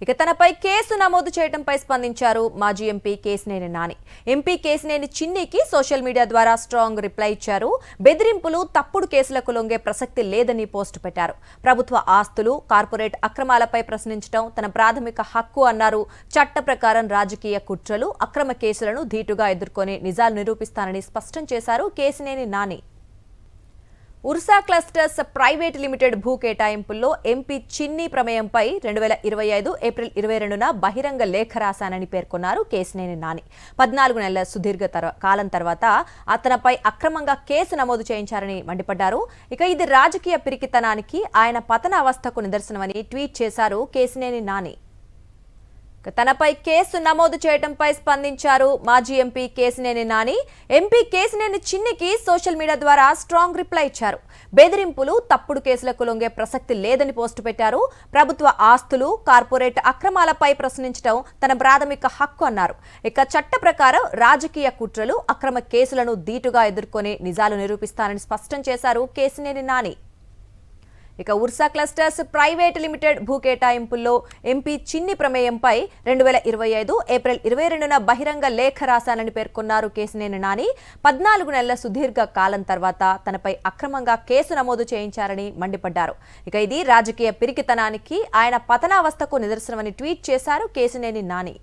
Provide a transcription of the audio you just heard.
ఇక తనపై కేసు నమోదు చేయడంపై స్పందించారు మాజీ ఎంపీ కేశినేని నాని. ఎంపీ కేశినేని చిన్నికి సోషల్ మీడియా ద్వారా స్ట్రాంగ్ రిప్లై ఇచ్చారు. బెదిరింపులు, తప్పుడు కేసులకు లొంగే ప్రసక్తి లేదని పోస్ట్ పెట్టారు. ప్రభుత్వ ఆస్తులు, కార్పొరేట్ అక్రమాలపై ప్రశ్నించడం తన ప్రాథమిక హక్కు అన్నారు. చట్ట ప్రకారం రాజకీయ కుట్రలు, అక్రమ కేసులను ధీటుగా ఎదుర్కొని నిజాలు నిరూపిస్తానని స్పష్టం చేశారు Kesineni Nani. Ursa clusters private limited భూ కేటాయింపుల్లో ఎంపీ చిన్ని ప్రమేయంపై 2025 ఏప్రిల్ 22న బహిరంగ లేఖ రాశానని పేర్కొన్నారు కేశినేని నాని. 14 నెలల సుదీర్ఘ కాలం తర్వాత అతనిపై అక్రమంగా కేసు నమోదు చేయించారని మండిపడ్డారు. ఇక ఇది రాజకీయ పిరికితనానికి, ఆయన పతన అవస్థకు నిదర్శనమని ట్వీట్ చేశారు కేశినేని నాని. తనపై కేసు నమోదు చేయడంపై స్పందించారు మాజీ ఎంపీ కేశినేని నాని. ఎంపీ కేశినేని చిన్నికి సోషల్ మీడియా ద్వారా స్ట్రాంగ్ రిప్లై ఇచ్చారు. బెదిరింపులు, తప్పుడు కేసులకు లొంగే ప్రసక్తి లేదని పోస్టు పెట్టారు. ప్రభుత్వ ఆస్తులు, కార్పొరేట్ అక్రమాలపై ప్రశ్నించడం తన ప్రాథమిక హక్కు అన్నారు. ఇక చట్ట ప్రకారం రాజకీయ కుట్రలు, అక్రమ కేసులను ధీటుగా ఎదుర్కొని నిజాలు నిరూపిస్తానని స్పష్టం చేశారు కేశినేని నాని. ఇక ఉర్సా క్లస్టర్స్ ప్రైవేట్ లిమిటెడ్ భూ కేటాయింపుల్లో ఎంపీ చిన్ని ప్రమేయంపై 2025 ఏప్రిల్ 22న బహిరంగ లేఖ రాశానని పేర్కొన్నారు కేశినేని నాని. 14 నెలల సుదీర్ఘ కాలం తర్వాత తనపై అక్రమంగా కేసు నమోదు చేయించారని మండిపడ్డారు. ఇక ఇది రాజకీయ పిరికితనానికి, ఆయన పతనావస్థకు నిదర్శనమని ట్వీట్ చేశారు కేశినేని నాని.